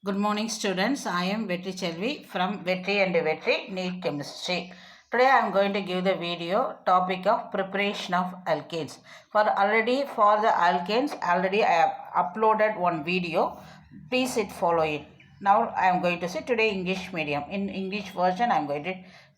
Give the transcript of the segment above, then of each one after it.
Good morning, students. I am Vetri Chelvi from Vetri and Vetri Neat Chemistry. Today I am going to give the video topic of preparation of alkanes. For the alkanes, already I have uploaded one video. Please follow it. Now I am going to say today English medium. In English version, I am going to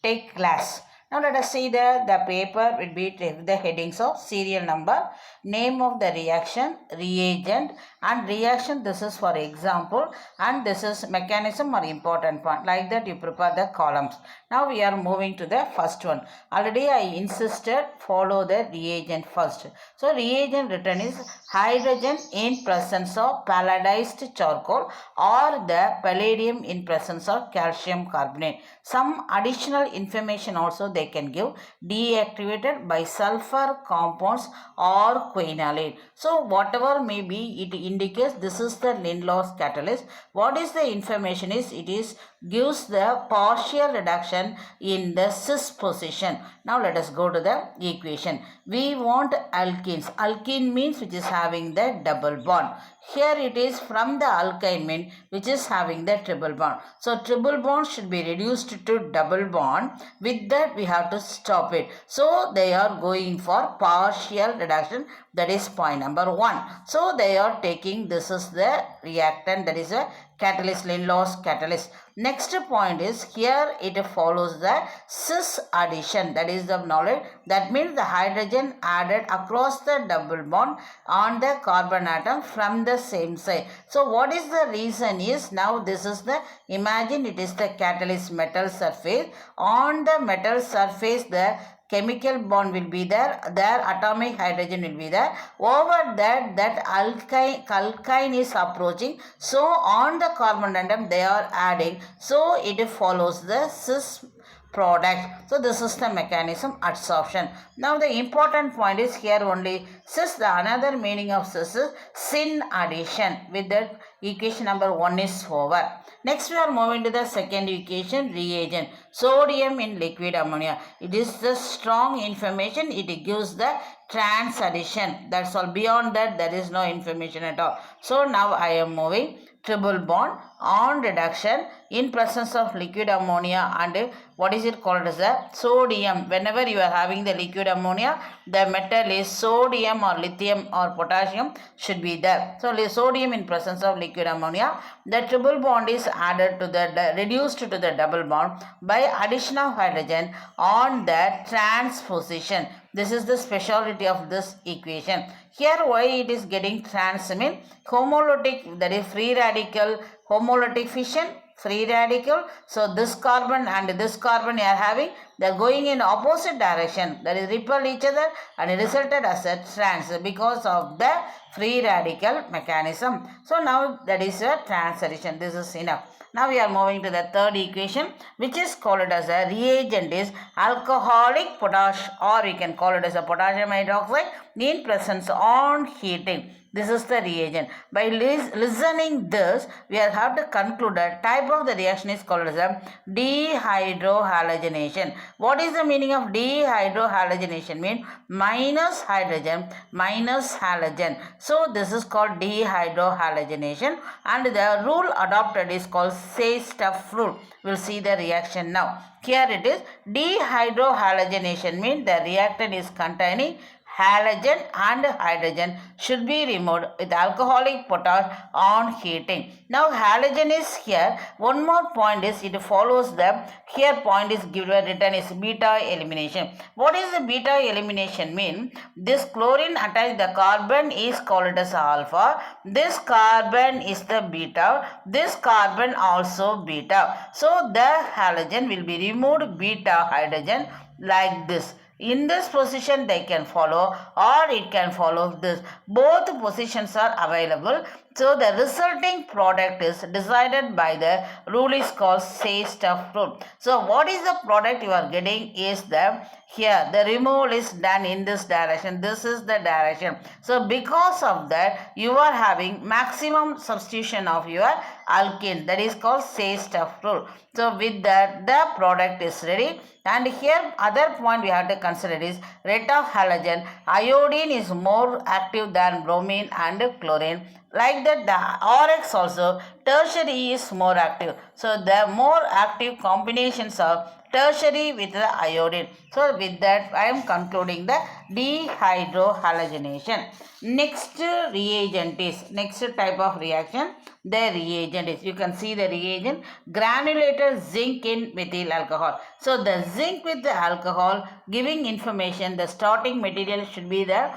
take class. Now let us see the paper will be the headings of serial number, name of the reaction, reagent and reaction. This is for example and this is mechanism or important point. Like that you prepare the columns. Now we are moving to the first one. Already I insisted follow the reagent first. So reagent written is hydrogen in presence of palladized charcoal or the palladium in presence of calcium carbonate. Some additional information also they can give, deactivated by sulfur compounds or quinolane. So whatever may be, it indicates this is the Lindloss catalyst. What is the information is, it is gives the partial reduction in the cis position. Now let us go to the equation. We want alkenes. Alkene means which is having the double bond. Here it is from the alkyne mean which is having the triple bond. So triple bond should be reduced to double bond. With that we have to stop it. So they are going for partial reduction. That is point number 1. So they are taking, this is the reactant, that is a catalyst, Lindloss catalyst. Next point is here it follows the cis addition, that is the knowledge. That means the hydrogen added across the double bond on the carbon atom from the same side. So what is the reason is, now this is the, imagine it is the catalyst metal surface. On the metal surface the chemical bond will be there, atomic hydrogen will be there. Over that alkyne is approaching. So on the carbon atom they are adding. So it follows the cis product. So this is the mechanism adsorption. Now the important point is here only cis. The another meaning of cis is syn addition. With that equation number 1 is over. Next we are moving to the second equation, reagent. Sodium in liquid ammonia. It is the strong information. It gives the trans addition. That's all. Beyond that there is no information at all. So now I am moving triple bond on reduction in presence of liquid ammonia and what is it called as a sodium. Whenever you are having the liquid ammonia, the metal is sodium or lithium or potassium should be there. So sodium in presence of liquid ammonia, the triple bond is added to the reduced to the double bond by addition of hydrogen on the trans position. This is the speciality of this equation. Here why it is getting trans mean homolytic, that is free radical, homolytic fission, free radical. So this carbon and this carbon you are having, they are going in opposite direction, that is repel each other and it resulted as a trans because of the free radical mechanism. So now that is a trans addition. This is enough. Now we are moving to the third equation which is called as a reagent is alcoholic potash, or we can call it as a potassium hydroxide in presence on heating. This is the reagent. By listening this, we have to conclude that type of the reaction is called as a dehydrohalogenation. What is the meaning of dehydrohalogenation? Mean minus hydrogen minus halogen. So this is called dehydrohalogenation and the rule adopted is called say-stuff rule. We'll see the reaction now. Here it is, dehydrohalogenation means the reactant is containing halogen and hydrogen should be removed with alcoholic potash on heating. Now halogen is here. One more point is it follows the, here point is given written is beta elimination. What is the beta elimination mean? This chlorine attached the carbon is called as alpha. This carbon is the beta. This carbon also beta. So the halogen will be removed beta hydrogen like this. In this position they can follow or it can follow this. Both positions are available. So the resulting product is decided by the rule is called say-stuff rule. So what is the product you are getting is the, here the removal is done in this direction. This is the direction. So because of that you are having maximum substitution of your alkene. That is called say-stuff rule. So with that the product is ready. And here other point we have to consider is rate of halogen. Iodine is more active than bromine and chlorine. Like that, the RX also, tertiary is more active. So the more active combinations of tertiary with the iodine. So with that, I am concluding the dehydrohalogenation. Next reagent is, next type of reaction, the reagent is, you can see the reagent, granulated zinc in methyl alcohol. So the zinc with the alcohol giving information, the starting material should be the,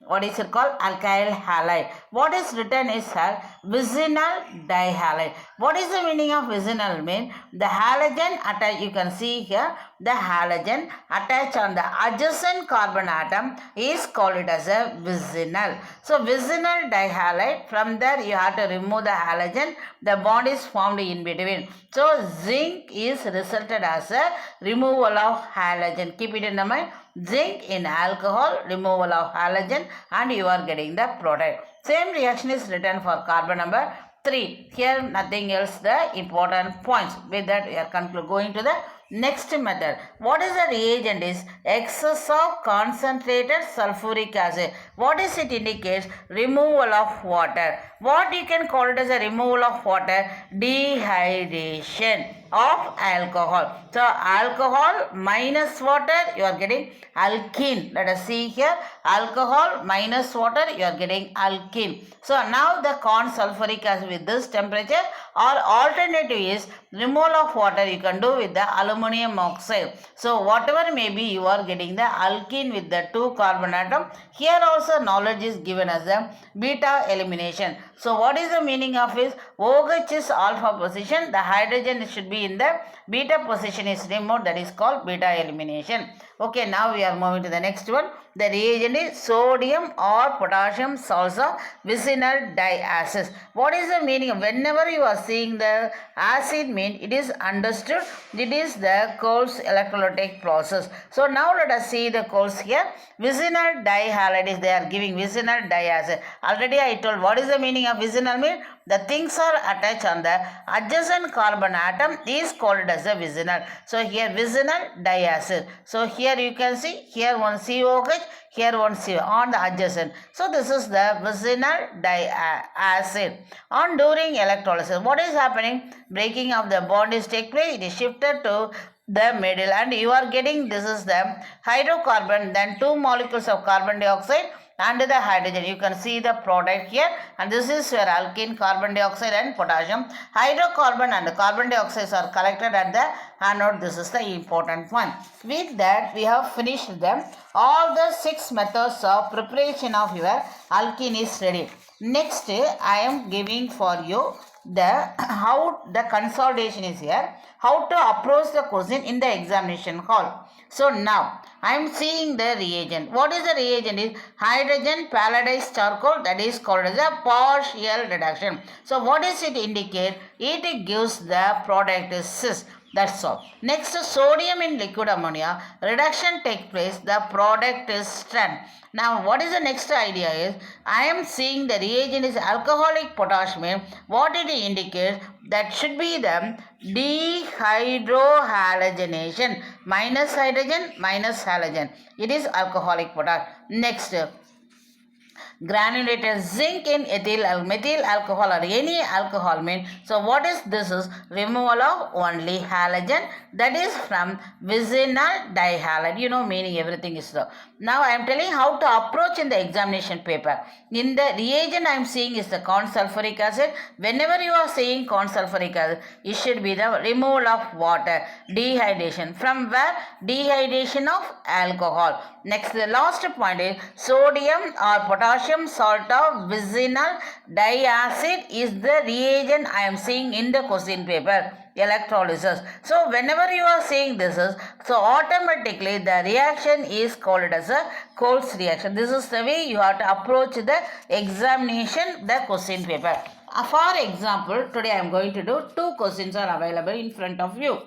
what is it called, alkyl halide. What is written is vicinal dihalide. What is the meaning of vicinal? Mean the halogen attached, you can see here, the halogen attached on the adjacent carbon atom is called it as a vicinal. So vicinal dihalide, from there you have to remove the halogen, the bond is formed in between. So zinc is resulted as a removal of halogen. Keep it in the mind, zinc in alcohol, removal of halogen, and you are getting the product. Same reaction is written for carbon number 3. Here nothing else, the important points. With that we are going to the next method. What is the reagent is excess of concentrated sulfuric acid. What is it indicates? Removal of water. What you can call it as a removal of water? Dehydration of alcohol. So alcohol minus water, you are getting alkene. Let us see here, alcohol minus water, you are getting alkene. So now the sulfuric acid with this temperature, or alternative is removal of water you can do with the aluminum oxide. So whatever may be, you are getting the alkene with the 2 carbon atom. Here also knowledge is given as the beta elimination. So what is the meaning of is OH is alpha position, the hydrogen should be in the beta position is removed, that is called beta elimination. Okay, now we are moving to the next one. The reagent is sodium or potassium salts of vicinal diacids. What is the meaning? Whenever you are seeing the acid, mean it is understood it is the Coles electrolytic process. So now let us see the Coles here. Vicinal dihalide is, they are giving vicinal diacid. Already I told what is the meaning of vicinal mean? The things are attached on the adjacent carbon atom is called as a vicinal. So here vicinal diacid. So here you can see, here one COH, here one CO on the adjacent. So this is the vicinal diacid. On during electrolysis, what is happening? Breaking of the bond is take place. It is shifted to the middle, and you are getting, this is the hydrocarbon, then 2 molecules of carbon dioxide and the hydrogen. You can see the product here, and this is your alkene, carbon dioxide and potassium. Hydrocarbon and carbon dioxide are collected at the anode. This is the important one. With that we have finished them. All the 6 methods of preparation of your alkene is ready. Next I am giving for you the how the consolidation is here, how to approach the question in the examination hall. So now I am seeing the reagent. What is the reagent? Is hydrogen palladized charcoal, that is called as a partial reduction. So what does it indicate? It gives the product is cis. That's all. Next, sodium in liquid ammonia, reduction take place, the product is strand. Now what is the next idea is, I am seeing the reagent is alcoholic potassium. What it indicates? That should be the dehydrohalogenation, minus hydrogen minus halogen. It is alcoholic potassium. Next, granulated zinc in methyl alcohol or any alcohol mean. So what is this is removal of only halogen, that is from vicinal dihalide. You know meaning, everything is so. Now I am telling how to approach in the examination paper. In the reagent I am seeing is the corn sulfuric acid. Whenever you are saying corn sulfuric acid, it should be the removal of water, dehydration. From where? Dehydration of alcohol. Next, the last point is sodium or potassium salt of vicinal diacid is the reagent I am seeing in the question paper, electrolysis. So whenever you are saying this is, so automatically the reaction is called as a Coles reaction. This is the way you have to approach the examination, the question paper. For example, today I am going to do two questions are available in front of you.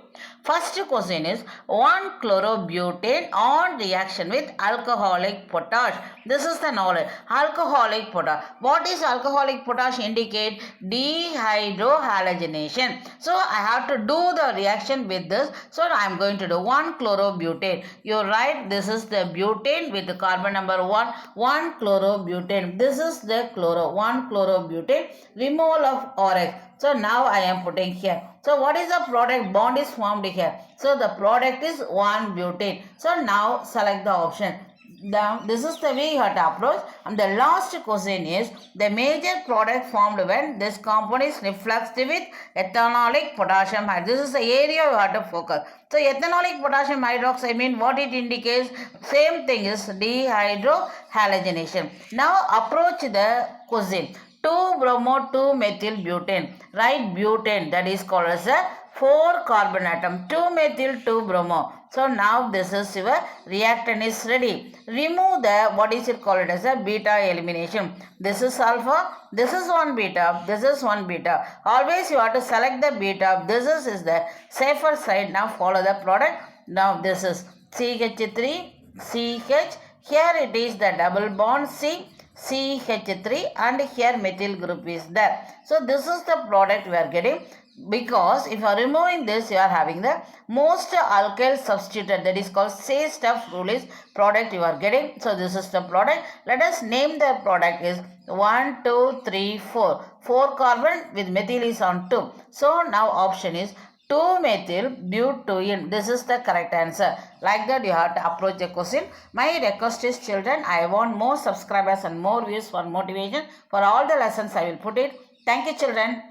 First question is 1-chlorobutane on reaction with alcoholic potash. This is the knowledge. Alcoholic potash. What is alcoholic potash indicate? Dehydrohalogenation. So I have to do the reaction with this. So I am going to do 1-chlorobutane. You write this is the butane with the carbon number 1. 1-chlorobutane. This is the 1-chlorobutane. Removal of ORX. So now I am putting here. So what is the product? Bond is formed here. So the product is 1-butane. So now select the option. Now this is the way you have to approach. And the last question is the major product formed when this compound is refluxed with ethanolic potassium hydroxide. This is the area you have to focus. So ethanolic potassium hydroxide mean what it indicates? Same thing is dehydrohalogenation. Now approach the question. 2-bromo-2-methyl-butane. Write butane, that is called as a 4-carbon atom. 2-methyl-2-bromo. So now this is your reactant is ready. Remove the what is it called as a beta elimination. This is alpha, this is 1 beta, this is 1 beta. Always you have to select the beta. This is the safer side. Now follow the product. Now this is CH3, CH. Here it is the double bond C. CH3 and here methyl group is there. So this is the product we are getting, because if you are removing this you are having the most alkyl substituted, that is called say stuff rule is product you are getting. So this is the product. Let us name the product is 1, 2, 3, 4. 4 carbon with methyl is on 2. So now option is 2-methyl-butane. This is the correct answer. Like that you have to approach the question. My request is children, I want more subscribers and more views for motivation. For all the lessons I will put it. Thank you children.